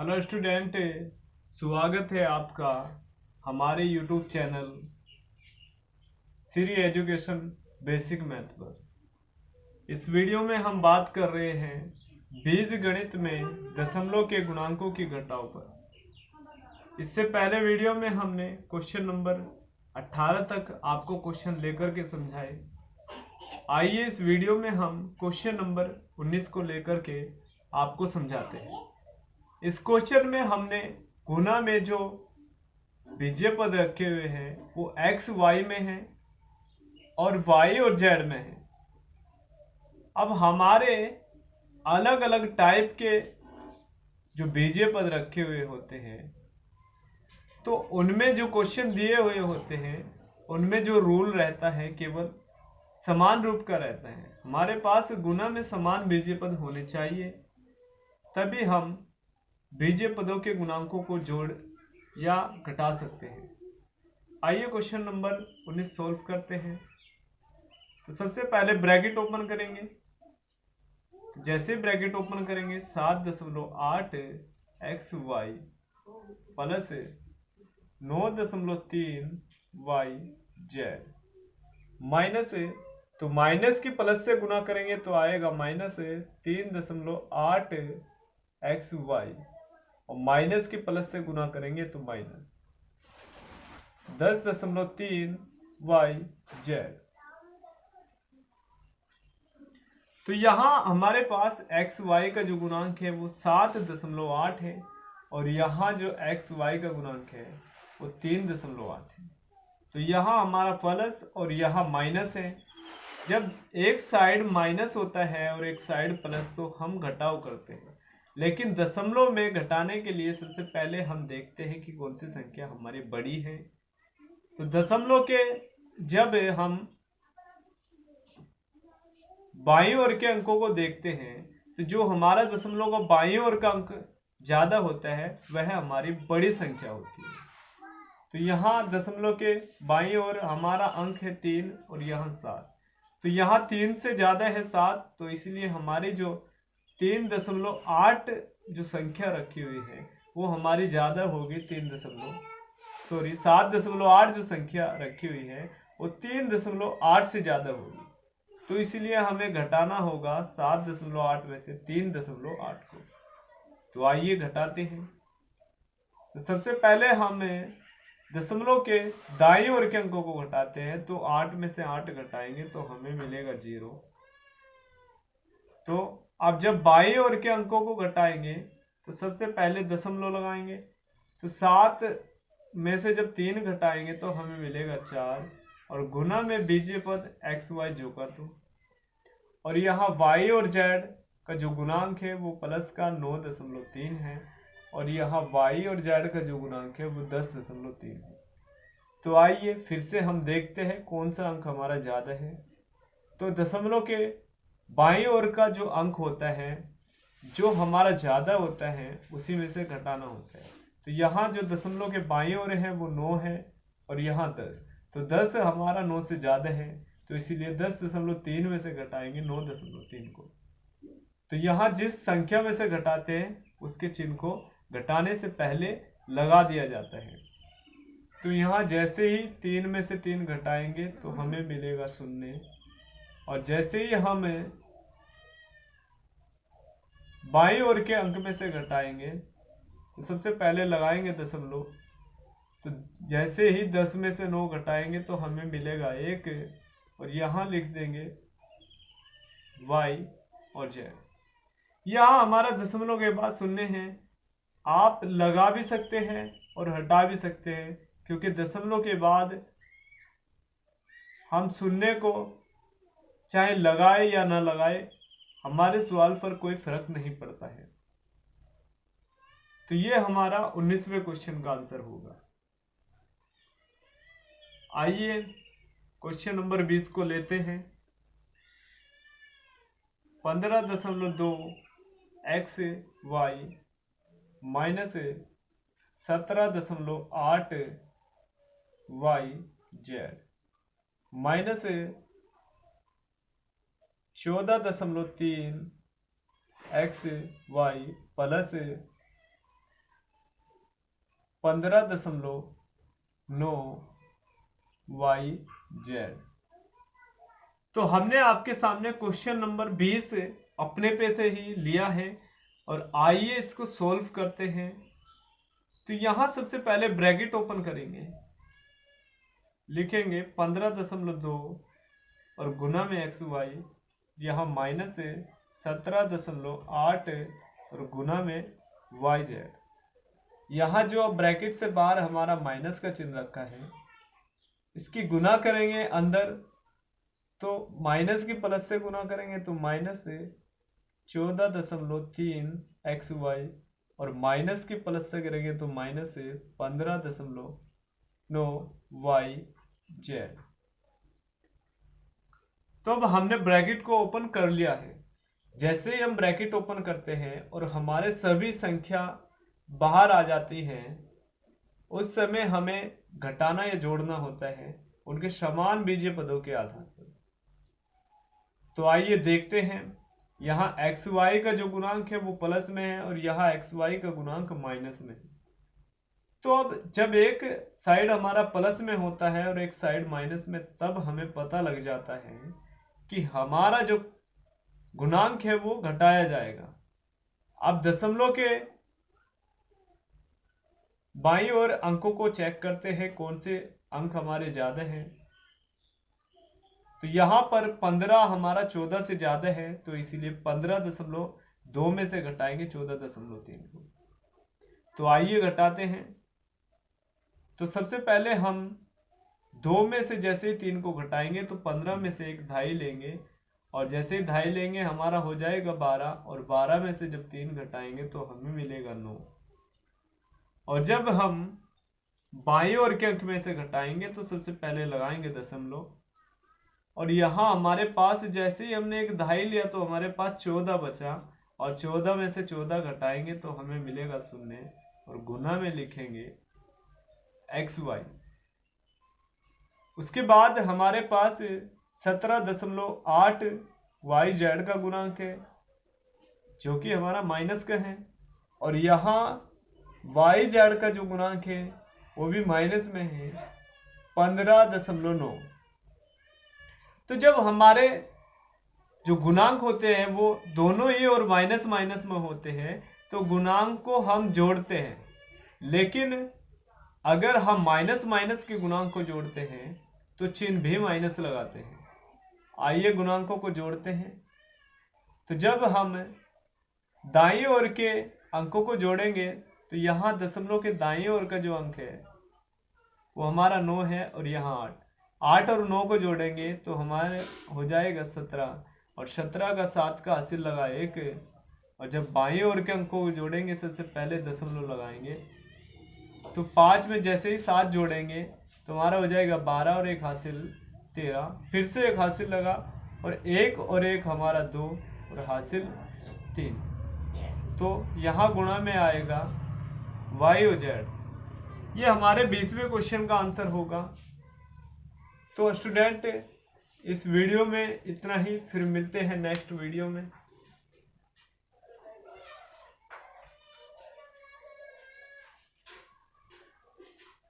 Hello student, स्वागत है आपका हमारे YouTube channel Shri education basic math पर। इस वीडियो में हम बात कर रहे हैं बीज गणित में दशमलव के गुणांकों की घटाव पर। इससे पहले वीडियो में हमने क्वेश्चन नंबर 18 तक आपको क्वेश्चन लेकर के समझाए। आइए इस वीडियो में हम क्वेश्चन नंबर 19 को लेकर के आपको समझाते हैं। इस क्वेश्चन में हमने गुना में जो बीजीय पद रखे हुए हैं वो x y में है और y और z में है। अब हमारे अलग अलग टाइप के जो बीजीय पद रखे हुए होते हैं तो उनमें जो क्वेश्चन दिए हुए होते हैं उनमें जो रूल रहता है केवल समान रूप का रहता है। हमारे पास गुना में समान बीजीय पद होने चाहिए, तभी हम बीजीय पदों के गुणांकों को जोड़ या घटा सकते हैं। आइए क्वेश्चन नंबर 19 सॉल्व करते हैं। तो सबसे पहले ब्रैकेट ओपन करेंगे। जैसे ब्रैकेट ओपन करेंगे 7.8 XY प्लस 9.3 YZ माइनस, तो माइनस की प्लस से गुना करेंगे तो आएगा माइनस 3.8 XY और माइनस की प्लस से गुना करेंगे तो माइनस 10.3 YZ। तो यहां हमारे पास एक्स वाई का जो गुणांक है वो 7.8 है और यहाँ जो एक्स वाई का गुणांक है वो 3.8 है। तो यहाँ हमारा प्लस और यहाँ माइनस है। जब एक साइड माइनस होता है और एक साइड प्लस तो हम घटाव करते हैं, लेकिन दशमलव में घटाने के लिए सबसे पहले हम देखते हैं कि कौन सी संख्या हमारी बड़ी है। तो दशमलव के जब हम बाईं ओर के अंकों को देखते हैं तो जो हमारा दशमलव का बाईं ओर का अंक ज्यादा होता है वह हमारी बड़ी संख्या होती है। तो यहाँ दशमलव के बाईं ओर हमारा अंक है 3 और यहाँ 7। तो यहाँ 3 से ज्यादा है 7, तो इसलिए हमारी जो 3.8 जो संख्या रखी हुई है वो हमारी ज्यादा होगी। 7.8 जो संख्या रखी हुई है वो 3.8 से ज्यादा होगी। तो इसलिए हमें घटाना होगा 7.8 में से 3.8 को। तो आइए घटाते हैं। तो सबसे पहले हमें दशमलव के दाईं ओर के अंकों को घटाते हैं। तो 8 में से 8 घटाएंगे तो हमें मिलेगा 0। तो अब जब बाईं ओर के अंकों को घटाएंगे तो सबसे पहले दशमलव लगाएंगे। तो 7 में से जब 3 घटाएंगे तो हमें मिलेगा 4 और गुना में बीजीय पद एक्स वाई जोड़ा तो, और यहाँ y और z का जो गुणांक है वो प्लस का 9.3 है और यहाँ y और z का जो गुणांक है वो 10.3 है। तो आइए फिर से हम देखते हैं कौन सा अंक हमारा ज्यादा है। तो दशमलव के बाईं ओर का जो अंक होता है जो हमारा ज्यादा होता है उसी में से घटाना होता है। तो यहाँ जो दशमलव के बाईं ओर है वो 9 है और यहाँ 10। तो 10 हमारा 9 से ज्यादा है, तो इसीलिए 10.3 में से घटाएंगे 9.3 को। तो यहाँ जिस संख्या में से घटाते हैं उसके चिन्ह को घटाने से पहले लगा दिया जाता है। तो यहाँ जैसे ही 3 में से 3 घटाएंगे तो हमें मिलेगा 0, और जैसे ही हम बाईं ओर के अंक में से घटाएंगे तो सबसे पहले लगाएंगे दशमलव। तो जैसे ही 10 में से 9 घटाएंगे तो हमें मिलेगा 1 और यहाँ लिख देंगे y और z। यहाँ हमारा दशमलव के बाद 0 है। आप लगा भी सकते हैं और हटा भी सकते हैं, क्योंकि दशमलव के बाद हम 0 को चाहे लगाए या ना लगाए हमारे सवाल पर कोई फर्क नहीं पड़ता है। तो ये हमारा 19वें क्वेश्चन का आंसर होगा। आइए क्वेश्चन नंबर 20 को लेते हैं। 15.2 XY minus 17.8 YZ minus 14.3 XY plus 15.9 YZ। तो हमने आपके सामने क्वेश्चन नंबर 20 अपने पे से ही लिया है और आइए इसको सॉल्व करते हैं। तो यहां सबसे पहले ब्रैकेट ओपन करेंगे, लिखेंगे 15.2 और गुना में XY, यहाँ माइनस है 17.8 और गुना में YZ। यहाँ जो अब ब्रैकेट से बाहर हमारा माइनस का चिन्ह रखा है, इसकी गुना करेंगे अंदर, तो माइनस की प्लस से गुना करेंगे तो माइनस से 14.3 XY और माइनस की प्लस से करेंगे तो माइनस से 15.9 YZ। तो अब हमने ब्रैकेट को ओपन कर लिया है। जैसे ही हम ब्रैकेट ओपन करते हैं और हमारे सभी संख्या बाहर आ जाती हैं, उस समय हमें घटाना या जोड़ना होता है उनके समान बीजीय पदों के आधार पर। तो आइए देखते हैं। यहाँ XY का जो गुणांक है वो प्लस में है और यहाँ XY का गुणांक माइनस में है। तो अब जब एक साइड हमारा प्लस में होता है और एक साइड माइनस में, तब हमें पता लग जाता है कि हमारा जो गुणांक है वो घटाया जाएगा। अब दशमलव के बाईं ओर अंकों को चेक करते हैं कौन से अंक हमारे ज्यादा हैं। तो यहां पर 15 हमारा 14 से ज्यादा है, तो इसीलिए 15.2 में से घटाएंगे 14.3 को। तो आइए घटाते हैं। तो सबसे पहले हम 2 में से जैसे ही 3 को घटाएंगे तो 15 में से एक 2.5 लेंगे और जैसे ही 2.5 लेंगे हमारा हो जाएगा 12 और 12 में से जब 3 घटाएंगे तो हमें मिलेगा 9। और जब हम बाईं ओर के अंक में से घटाएंगे तो सबसे पहले लगाएंगे दशमलव और यहाँ हमारे पास जैसे ही हमने एक 2.5 लिया तो हमारे पास 14 बचा और 14 में से 14 घटाएंगे तो हमें मिलेगा 0 और गुना में लिखेंगे XY। उसके बाद हमारे पास 17.8 YZ का गुणांक है जो कि हमारा माइनस का है और यहाँ YZ का जो गुणांक है वो भी माइनस में है 15.9। तो जब हमारे जो गुणांक होते हैं वो दोनों ही और माइनस माइनस में होते हैं तो गुणांक को हम जोड़ते हैं, लेकिन अगर हम माइनस माइनस के गुणांक को जोड़ते हैं तो चिन्ह भी माइनस लगाते हैं। आइए गुणांकों को जोड़ते हैं। तो जब हम दाईं ओर के अंकों को जोड़ेंगे तो यहाँ दशमलव के दाईं ओर का जो अंक है वो हमारा 9 है और यहाँ 8 और 9 को जोड़ेंगे तो हमारे हो जाएगा 17 और 17 का 7 का हासिल लगा 1 और जब बाईं ओर के अंकों को जोड़ेंगे सबसे पहले दशमलव लगाएंगे तो 5 में जैसे ही 7 जोड़ेंगे तो हमारा हो जाएगा 12 और 1 हासिल 13, फिर से 1 हासिल लगा और 1 और 1 हमारा 2 और हासिल 3। तो यहाँ गुणा में आएगा Y और Z। ये हमारे 20वें क्वेश्चन का आंसर होगा। तो स्टूडेंट इस वीडियो में इतना ही, फिर मिलते हैं नेक्स्ट वीडियो में।